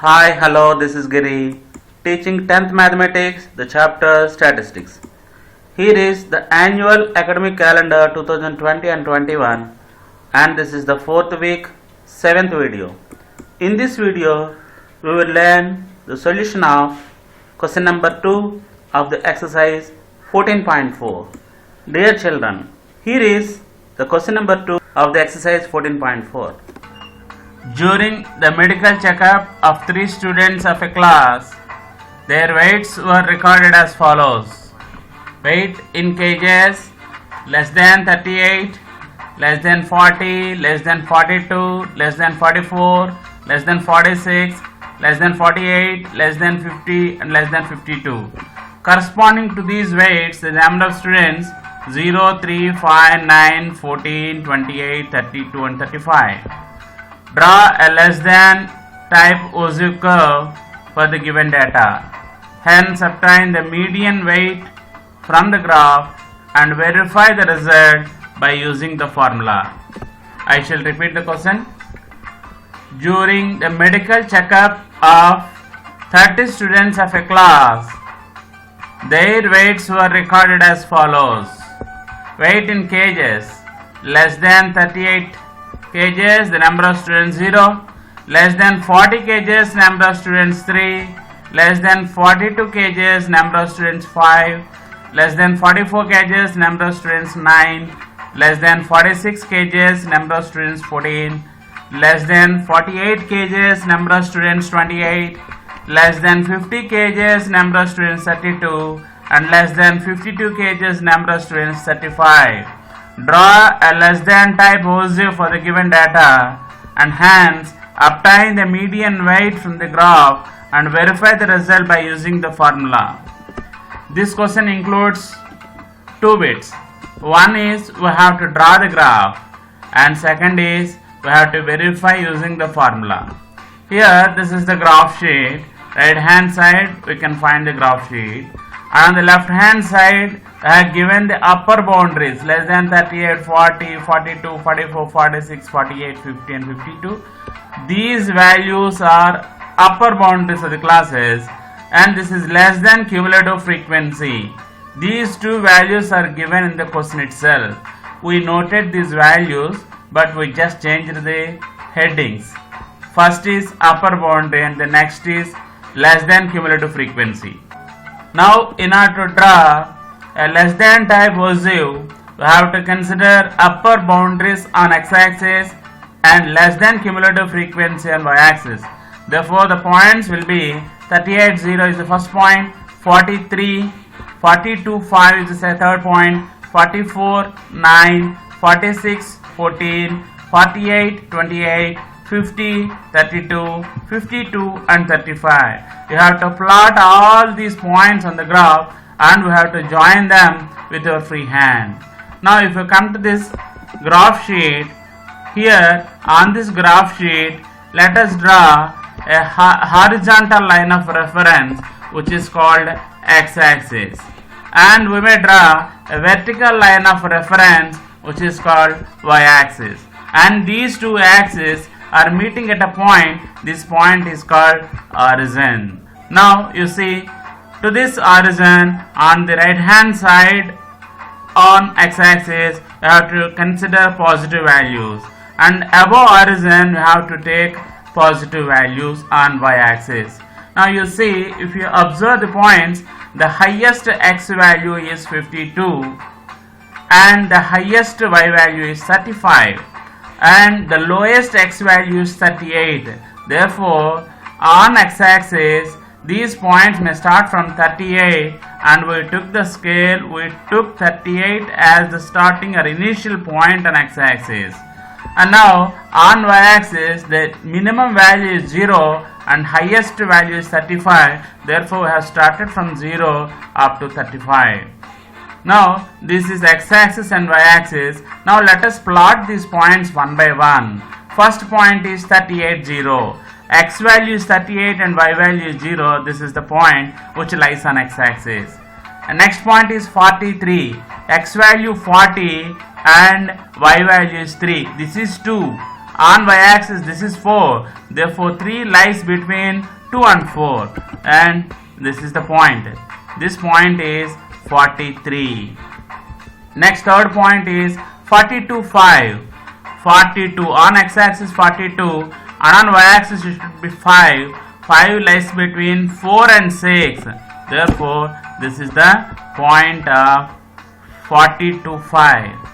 Hi, hello, this is Giri, teaching 10th Mathematics, the chapter Statistics. Here is the annual academic calendar 2020 and 21, and this is the 4th week, 7th video. In this video, we will learn the solution of question number 2 of the exercise 14.4. Dear children, here is the question number 2 of the exercise 14.4. During the medical checkup of 3 students of a class, their weights were recorded as follows. Weight in kgs, less than 38, less than 40, less than 42, less than 44, less than 46, less than 48, less than 50 and less than 52. Corresponding to these weights, the number of students 0, 3, 5, 9, 14, 28, 32 and 35. Draw a less than type OSU curve for the given data. Hence, obtain the median weight from the graph and verify the result by using the formula. I shall repeat the question. During the medical checkup of 30 students of a class, their weights were recorded as follows. Weight in kgs, less than 38 kgs, the number of students 0, less than 40 kgs, number of students 3, less than 42 kgs, number of students 5, less than 44 kgs, number of students 9, less than 46 kgs, number of students 14, less than 48 kgs, number of students 28, less than 50 kgs, number of students 32, and less than 52 kgs, number of students 35. Draw a less than type OSU for the given data and hence obtain the median weight from the graph and verify the result by using the formula. This question includes 2 bits. One is we have to draw the graph and second is we have to verify using the formula. Here this is the graph sheet. Right hand side we can find the graph sheet. And on the left hand side I have given the upper boundaries less than 38, 40, 42, 44, 46, 48, 50 and 52. These values are upper boundaries of the classes and this is less than cumulative frequency. These 2 values are given in the question itself. We noted these values but we just changed the headings. First is upper boundary and the next is less than cumulative frequency. Now in order to draw a less than type OSU, we have to consider upper boundaries on x-axis and less than cumulative frequency on y-axis. Therefore, the points will be 38, 0 is the first point, 43, 42, 5 is the third point, 44, 9, 46, 14, 48, 28, 50, 32, 52 and 35. You have to plot all these points on the graph and we have to join them with your free hand. Now if you come to this graph sheet, here on this graph sheet let us draw a horizontal line of reference which is called x-axis, and we may draw a vertical line of reference which is called y-axis, and these 2 axes are meeting at a point. This point is called origin. Now you see, to this origin on the right hand side on x-axis you have to consider positive values, and above origin you have to take positive values on y-axis. Now you see, if you observe the points, the highest x value is 52 and the highest y value is 35 and the lowest x value is 38. Therefore, on x-axis these points may start from 38 and we took the scale, we took 38 as the starting or initial point on x-axis. And now on y-axis the minimum value is 0 and highest value is 35. Therefore, we have started from 0 up to 35. Now this is x-axis and y-axis. Now let us plot these points one by one. First point is 38, 0. X value is 38 and y value is 0. This is the point which lies on x-axis. And next point is 43. X value 40 and y value is 3. This is 2. On y-axis this is 4, therefore 3 lies between 2 and 4, and this is the point. This point is 43. Next, third point is 42, 5. 42 on x-axis 42, and on y-axis it should be 5. 5 lies between 4 and 6. Therefore, this is the point of 42, 5.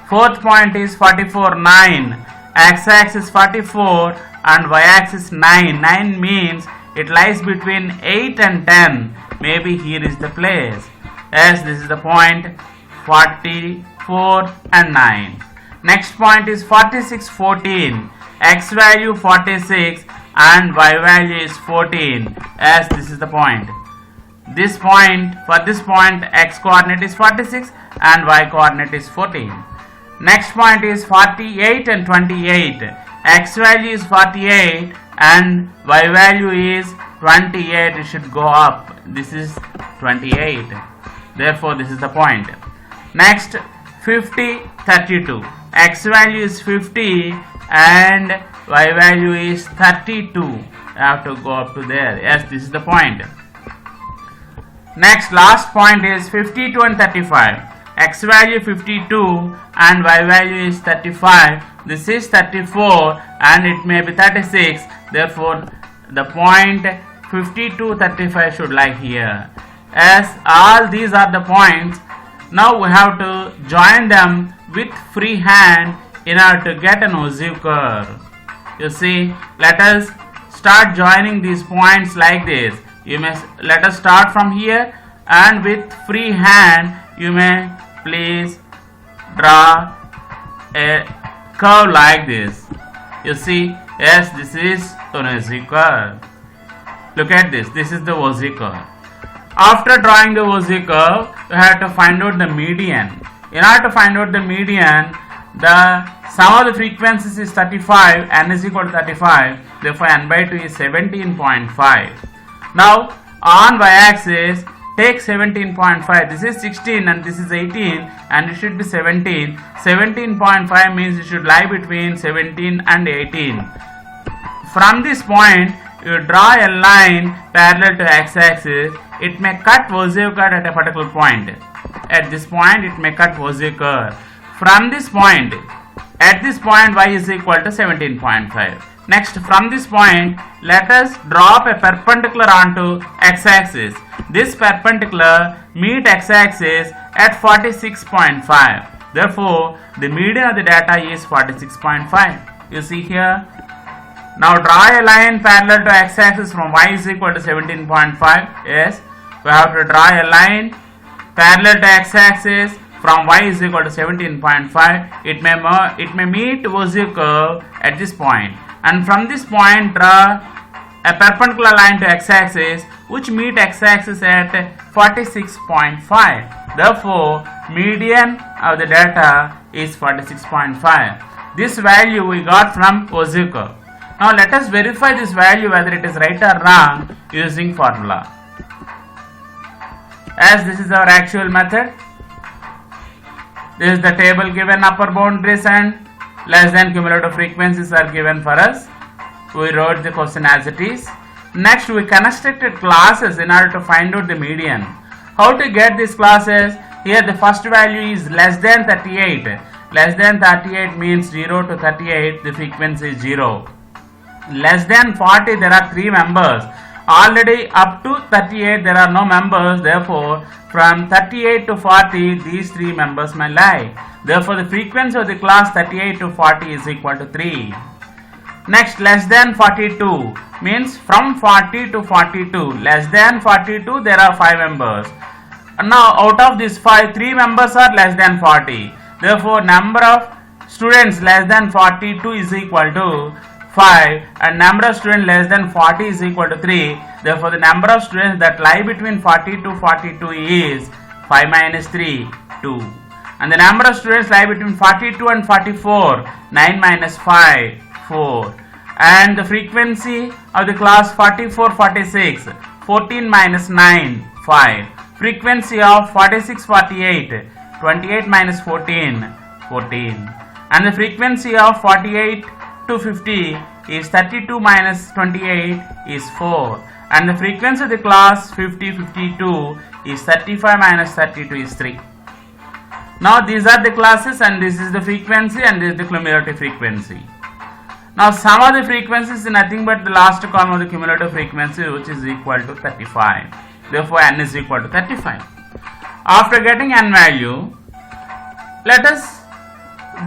Fourth point is 44, 9. X-axis 44 and y-axis 9. 9 means it lies between 8 and 10. Maybe here is the place. Yes, this is the point 44 and 9. Next point is 46, 14. X value 46 and y value is 14. Yes, this is the point. This point, for this point, x coordinate is 46 and y coordinate is 14. Next point is 48 and 28. X value is 48 and y value is 28. It should go up. This is 28. Therefore, this is the point. Next, 50, 32. X value is 50 and y value is 32. You have to go up to there. Yes, this is the point. Next, last point is 52 and 35. X value 52 and y value is 35. This is 34 and it may be 36. Therefore, the point 52, 35 should lie here. As all these are the points, now we have to join them with free hand in order to get an ogive curve. You see, let us start joining these points like this. Let us start from here, and with free hand you may please draw a curve like this. You see, yes, this is an ogive curve. Look at this. This is the ogive curve. After drawing the ogive curve, you have to find out the median. In order to find out the median, the sum of the frequencies is 35, n is equal to 35, therefore n by 2 is 17.5. Now, on y-axis, take 17.5, this is 16 and this is 18 and it should be 17. 17.5 means it should lie between 17 and 18. From this point, you draw a line parallel to x-axis. It may cut ogive curve at a particular point. At this point, it may cut ogive curve. From this point, at this point, y is equal to 17.5. Next, from this point, let us drop a perpendicular onto x-axis. This perpendicular meet x-axis at 46.5. Therefore, the median of the data is 46.5. You see here. Now draw a line parallel to x-axis from y is equal to 17.5. Yes, we have to draw a line parallel to x-axis from y is equal to 17.5. It may meet ogive curve at this point, and from this point draw a perpendicular line to x-axis which meet x-axis at 46.5. Therefore, median of the data is 46.5. This value we got from ogive curve. Now let us verify this value whether it is right or wrong using formula. As this is our actual method, this is the table given, upper boundaries and less than cumulative frequencies are given for us. We wrote the question as it is. Next, we constructed classes in order to find out the median. How to get these classes? Here the first value is less than 38. Less than 38 means 0 to 38, the frequency is 0. Less than 40, there are 3 members. Already up to 38 there are no members, therefore from 38 to 40 these 3 members may lie. Therefore the frequency of the class 38 to 40 is equal to 3. Next, less than 42 means from 40 to 42. Less than 42 there are 5 members. Now out of these 3 members are less than 40. Therefore number of students less than 42 is equal to 5 and number of students less than 40 is equal to 3. Therefore the number of students that lie between 40 to 42 is 5 minus 3, 2. And the number of students lie between 42 and 44, 9 minus 5, 4. And the frequency of the class 44, 46, 14 minus 9, 5. Frequency of 46, 48, 28 minus 14, 14. And the frequency of 48, to 50 is 32 minus 28 is 4, and the frequency of the class 50-52 is 35 minus 32 is 3. Now these are the classes, and this is the frequency, and this is the cumulative frequency. Now sum of the frequencies is nothing but the last column of the cumulative frequency, which is equal to 35. Therefore n is equal to 35. After getting n value, let us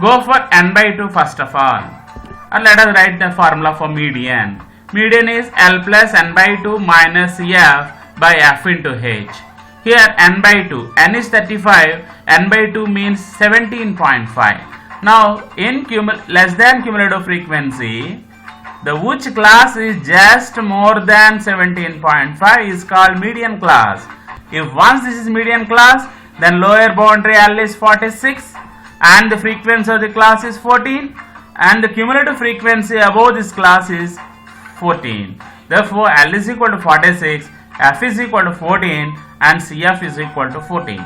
go for n by 2 first of all, and let us write the formula for median. Median is L plus n by 2 minus f by f into h. Here n by 2, n is 35, n by 2 means 17.5. Now in less than cumulative frequency, the which class is just more than 17.5 is called median class. If once this is median class, then lower boundary L is 46, and the frequency of the class is 14, and the cumulative frequency above this class is 14. Therefore L is equal to 46, F is equal to 14, and CF is equal to 14.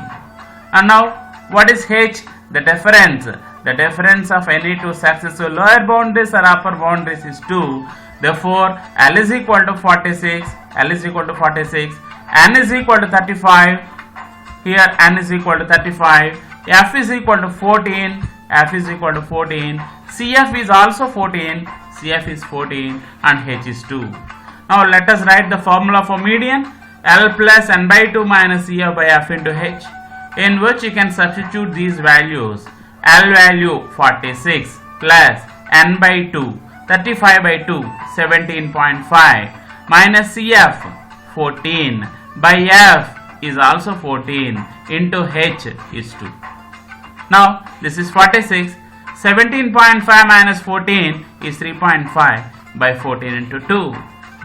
And now what is H? The difference. The difference of any two successive lower boundaries or upper boundaries is 2. Therefore L is equal to 46, L is equal to 46, N is equal to 35. Here N is equal to 35, F is equal to 14, F is equal to 14, CF is also 14, CF is 14, and H is 2. Now let us write the formula for median. L plus n by 2 minus CF by F into H, in which you can substitute these values. L value 46 plus n by 2, 35 by 2, 17.5, minus CF 14 by F is also 14 into H is 2. Now this is 46. 17.5 minus 14 is 3.5 by 14 into 2.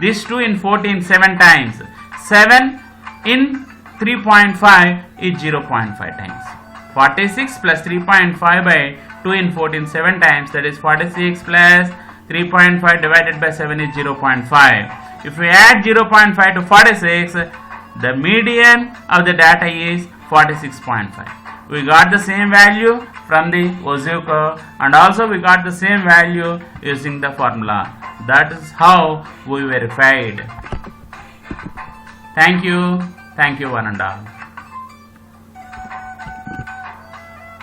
This 2 in 14 7 times. 7 in 3.5 is 0.5 times. 46 plus 3.5 by 2 in 14 7 times, that is 46 plus 3.5 divided by 7 is 0.5. If we add 0.5 to 46, the median of the data is 46.5. We got the same value from the Oziv curve, and also we got the same value using the formula. That is how we verified. Thank you one and all.